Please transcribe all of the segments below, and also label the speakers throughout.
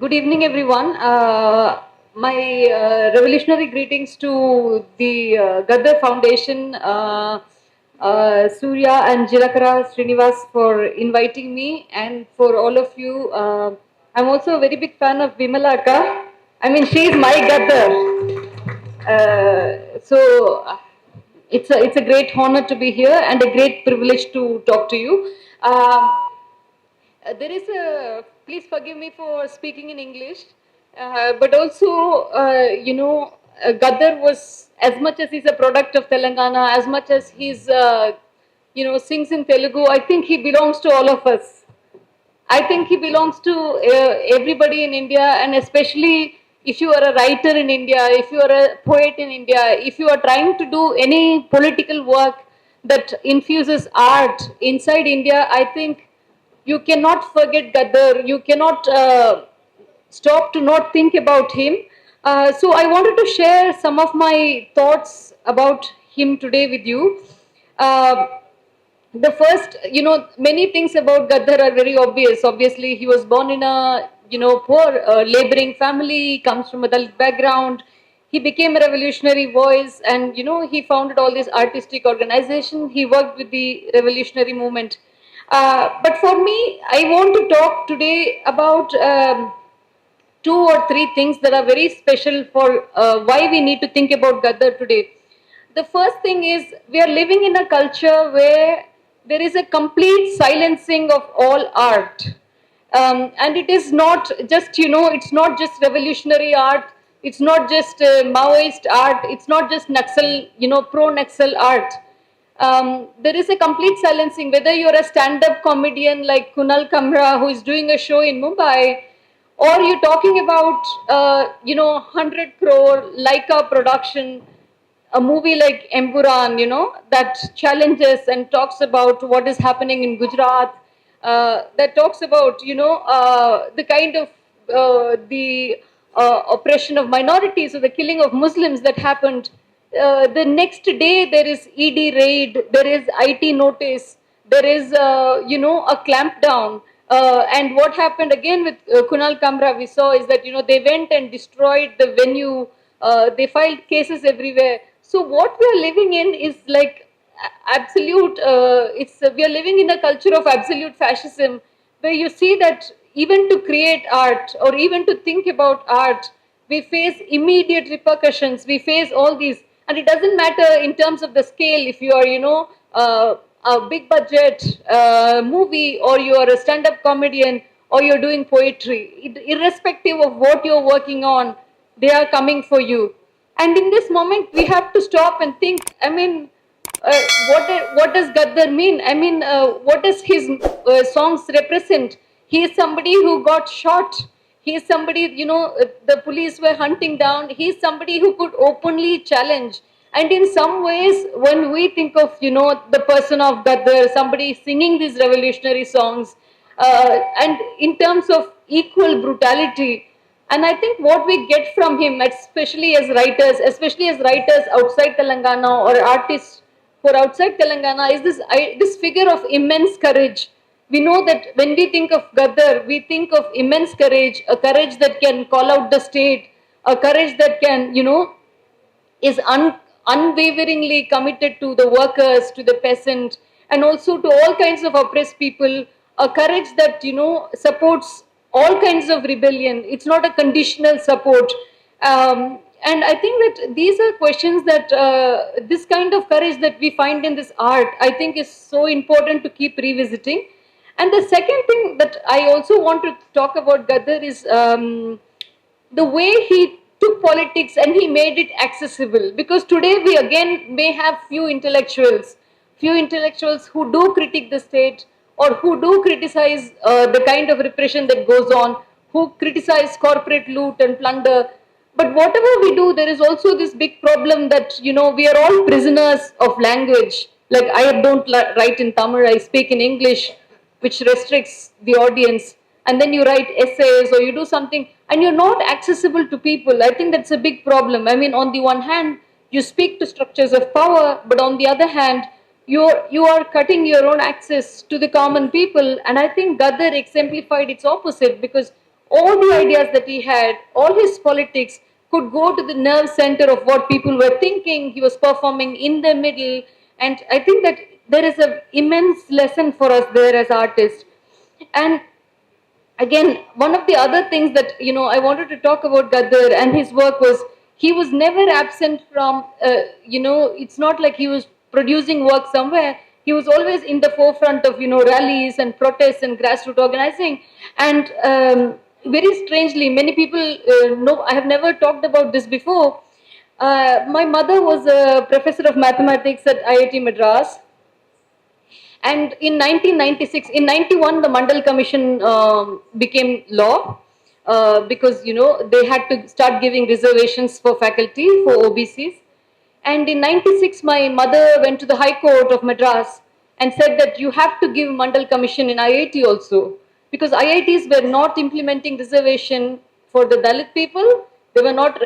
Speaker 1: Good evening, everyone. My revolutionary greetings to the Gaddar Foundation, Surya and Jirakara Srinivas for inviting me, and for all of you. I'm also a very big fan of Vimala Akka. I mean, she's my Gaddar. So it's a great honor to be here and a great privilege to talk to you. There is a, please forgive me for speaking in English, but also, Gaddar was, as much as he's a product of Telangana, as much as he's, sings in Telugu, I think he belongs to all of us. I think he belongs to everybody in India, and especially if you are a writer in India, if you are a poet in India, if you are trying to do any political work that infuses art inside India, I think you cannot forget Gaddar. You cannot stop to not think about him. So I wanted to share some of my thoughts about him today with you. Uh, the first, many things about Gaddar are very obvious. Obviously, he was born in a, poor laboring family, he comes from a Dalit background. He became a revolutionary voice, and, he founded all this artistic organization. He worked with the revolutionary movement. But for me, I want to talk today about two or three things that are very special for why we need to think about Gaddar today. The first thing is we are living in a culture where there is a complete silencing of all art. And it is not just, it's not just revolutionary art, it's not just Maoist art, it's not just Naxal, pro-Naxal art. There is a complete silencing, whether you're a stand-up comedian like Kunal Kamra, who is doing a show in Mumbai, or you're talking about, 100 crore Leica production, a movie like Empuran, that challenges and talks about what is happening in Gujarat, that talks about, the kind of the oppression of minorities or the killing of Muslims that happened. The next day there is ED raid, there is IT notice, there is, a clampdown. And what happened again with Kunal Kamra, we saw is that, they went and destroyed the venue, they filed cases everywhere. So what we are living in is like absolute, we are living in a culture of absolute fascism, where you see that even to create art or even to think about art, we face immediate repercussions, we face all these, and it doesn't matter in terms of the scale, if you are, a big budget movie, or you are a stand-up comedian, or you're doing poetry, irrespective of what you're working on, they are coming for you. And in this moment, we have to stop and think. I mean, what does Gaddar mean? I mean, what does his songs represent? He is somebody who got shot. He is somebody, the police were hunting down. He is somebody who could openly challenge. And in some ways, when we think of, the person of Gaddar, somebody singing these revolutionary songs, and in terms of equal brutality, and I think what we get from him, especially as writers outside Telangana or artists for outside Telangana, is this figure of immense courage. We know that when we think of Gaddar, we think of immense courage, a courage that can call out the state, a courage that can, is unwaveringly committed to the workers, to the peasant, and also to all kinds of oppressed people, a courage that, supports all kinds of rebellion. It's not a conditional support. And I think that these are questions that this kind of courage that we find in this art, I think is so important to keep revisiting. And the second thing that I also want to talk about Gaddar is the way he took politics and he made it accessible. Because today we again may have few intellectuals who do critique the state, or who do criticize the kind of repression that goes on, who criticize corporate loot and plunder. But whatever we do, there is also this big problem that, we are all prisoners of language. Like, I don't write in Tamil, I speak in English, which restricts the audience. And then you write essays or you do something and you're not accessible to people. I think that's a big problem. I mean, on the one hand, you speak to structures of power, but on the other hand, you are cutting your own access to the common people. And I think Gaddar exemplified its opposite, because all the ideas that he had, all his politics could go to the nerve center of what people were thinking. He was performing in the middle. And I think that there is an immense lesson for us there as artists. And again, one of the other things that, I wanted to talk about Gaddar and his work was he was never absent from, it's not like he was producing work somewhere. He was always in the forefront of, rallies and protests and grassroots organizing. And very strangely, many people know, I have never talked about this before. My mother was a professor of mathematics at IIT Madras. And in 1996, in 91, the Mandal Commission became law because, they had to start giving reservations for faculty, for OBCs. And in 96, my mother went to the High Court of Madras and said that you have to give Mandal Commission in IIT also, because IITs were not implementing reservation for the Dalit people. They were not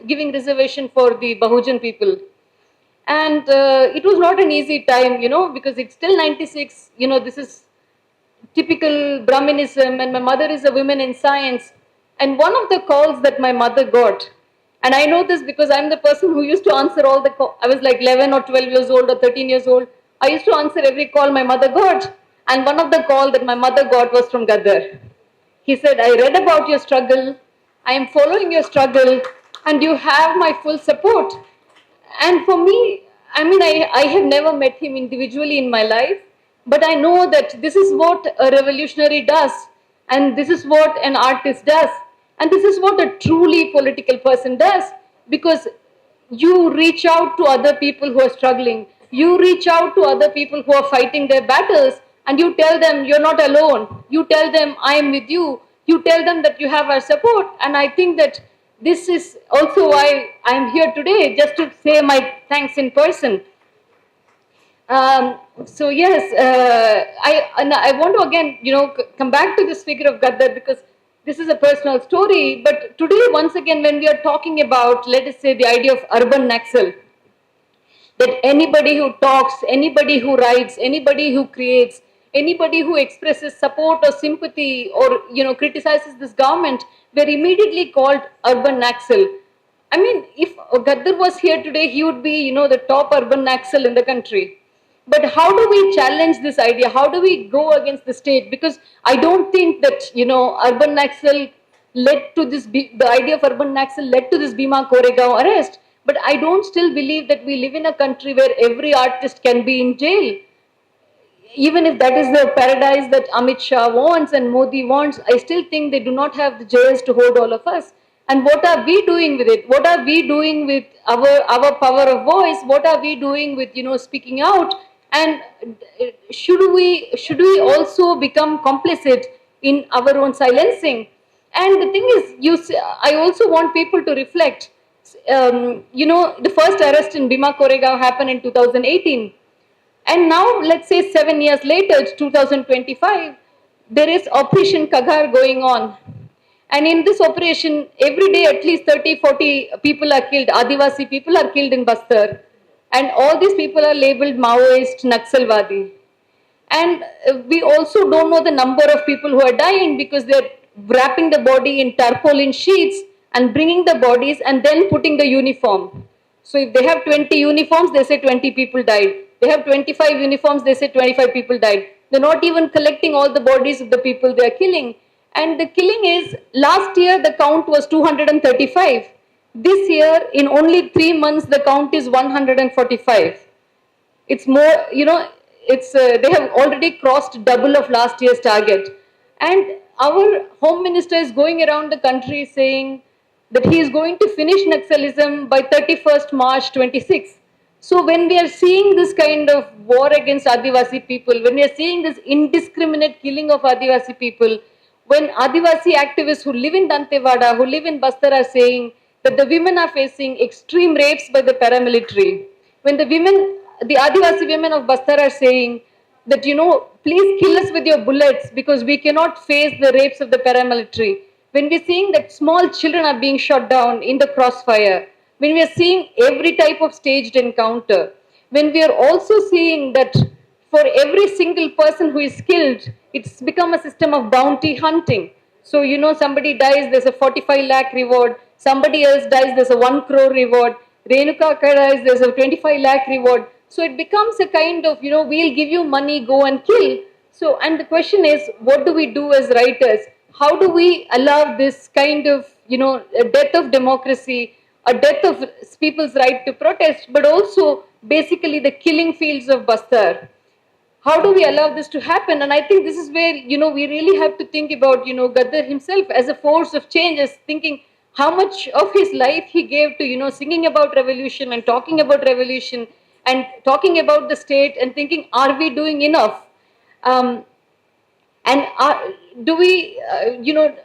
Speaker 1: giving reservation for the Bahujan people. And it was not an easy time, because it's still 96, this is typical Brahminism, and my mother is a woman in science. And one of the calls that my mother got, and I know this because I'm the person who used to answer all the calls. I was like 11 or 12 years old or 13 years old. I used to answer every call my mother got. And one of the calls that my mother got was from Gaddar. He said, I read about your struggle. I am following your struggle, and you have my full support. And for me, I have never met him individually in my life, but I know that this is what a revolutionary does, and this is what an artist does, and this is what a truly political person does, because you reach out to other people who are struggling, you reach out to other people who are fighting their battles, and you tell them you're not alone, you tell them I am with you, you tell them that you have our support. And I think that this is also why I'm here today, just to say my thanks in person. So yes, I want to again, come back to this figure of Gaddar, because this is a personal story. But today, once again, when we are talking about, let us say, the idea of urban Naxal, that anybody who talks, anybody who writes, anybody who creates, anybody who expresses support or sympathy or criticizes this government, were immediately called urban Naxal. I mean, if Gaddar was here today, he would be the top urban Naxal in the country. But how do we challenge this idea? How do we go against the state? Because I don't think that urban Naxal led to this. The idea of urban Naxal led to this Bhima Koregaon arrest. But I don't still believe that we live in a country where every artist can be in jail. Even if that is the paradise that Amit Shah wants and Modi wants, I still think they do not have the jails to hold all of us. And what are we doing with it? What are we doing with our power of voice? What are we doing with speaking out? And should we also become complicit in our own silencing? And the thing is, I also want people to reflect. The first arrest in Bhima Koregaon happened in 2018. And now, let's say 7 years later, it's 2025, there is Operation Kaghar going on. And in this operation, every day at least 30, 40 people are killed, Adivasi people are killed in Bastar. And all these people are labeled Maoist, Naxalwadi. And we also don't know the number of people who are dying, because they're wrapping the body in tarpaulin sheets and bringing the bodies and then putting the uniform. So if they have 20 uniforms, they say 20 people died. They have 25 uniforms, they say 25 people died. They're not even collecting all the bodies of the people they are killing. And the killing is, last year the count was 235. This year, in only 3 months, the count is 145. It's more, they have already crossed double of last year's target. And our Home Minister is going around the country saying that he is going to finish Naxalism by 31st March 26. So when we are seeing this kind of war against Adivasi people, when we are seeing this indiscriminate killing of Adivasi people, when Adivasi activists who live in Dantewada, who live in Bastar are saying that the women are facing extreme rapes by the paramilitary, when the Adivasi women of Bastar are saying that, please kill us with your bullets because we cannot face the rapes of the paramilitary, when we're seeing that small children are being shot down in the crossfire, when we are seeing every type of staged encounter, when we are also seeing that for every single person who is killed, it's become a system of bounty hunting. So, you know, somebody dies, there's a 45 lakh reward. Somebody else dies, there's a 1 crore reward. Renuka dies, there's a 25 lakh reward. So it becomes a kind of, you know, we'll give you money, go and kill. So, and the question is, what do we do as writers? How do we allow this kind of, you know, a death of democracy, a death of people's right to protest, but also basically the killing fields of Bastar? How do we allow this to happen? And I think this is where, you know, we really have to think about, you know, Gaddar himself as a force of change, as thinking how much of his life he gave to, you know, singing about revolution and talking about revolution and talking about the state and thinking, are we doing enough? Um, and do we,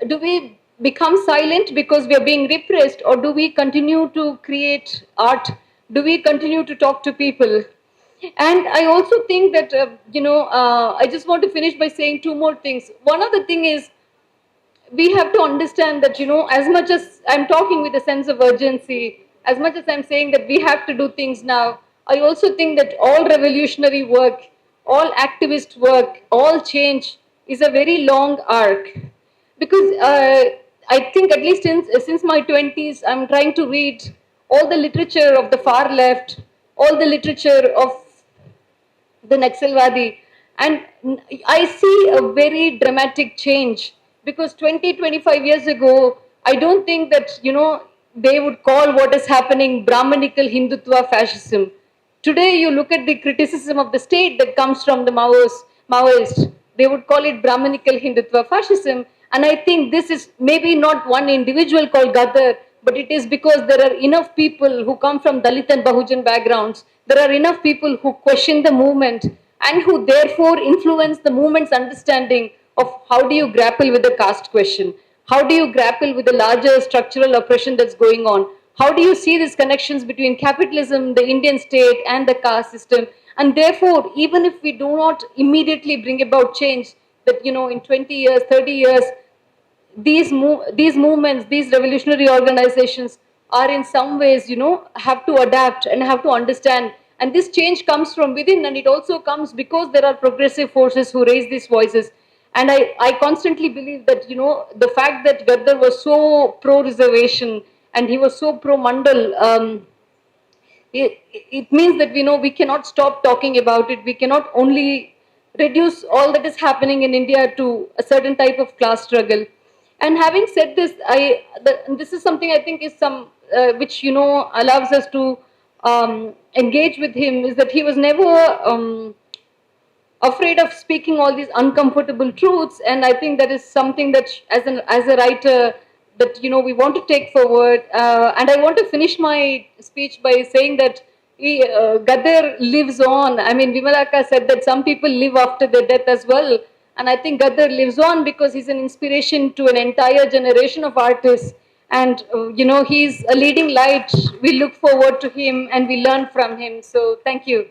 Speaker 1: do we become silent because we are being repressed, or do we continue to create art? Do we continue to talk to people? And I also think that, I just want to finish by saying two more things. One other thing is, we have to understand that, you know, as much as I'm talking with a sense of urgency, as much as I'm saying that we have to do things now, I also think that all revolutionary work, all activist work, all change is a very long arc. Because I think, at least since my 20s, I'm trying to read all the literature of the far left, all the literature of the Naxalwadi. And I see a very dramatic change, because 20, 25 years ago, I don't think that, you know, they would call what is happening Brahmanical Hindutva fascism. Today, you look at the criticism of the state that comes from the Maoists, they would call it Brahmanical Hindutva fascism. And I think this is maybe not one individual called Gaddar, but it is because there are enough people who come from Dalit and Bahujan backgrounds. There are enough people who question the movement and who therefore influence the movement's understanding of how do you grapple with the caste question? How do you grapple with the larger structural oppression that's going on? How do you see these connections between capitalism, the Indian state, and the caste system? And therefore, even if we do not immediately bring about change, that, you know, in 20 years, 30 years, these movements, these revolutionary organizations are in some ways, you know, have to adapt and have to understand. And this change comes from within, and it also comes because there are progressive forces who raise these voices. And I constantly believe that, you know, the fact that Gaddar was so pro-reservation and he was so pro-Mandal, it means that, you know, we cannot stop talking about it. We cannot only reduce all that is happening in India to a certain type of class struggle. And having said this, this is something I think is some which, you know, allows us to engage with him, is that he was never afraid of speaking all these uncomfortable truths. And I think that is something that, as a writer, that, you know, we want to take forward. And I want to finish my speech by saying that Gaddar lives on. I mean, Vimalaka said that some people live after their death as well. And I think Gaddar lives on because he's an inspiration to an entire generation of artists. And, you know, he's a leading light. We look forward to him and we learn from him. So thank you.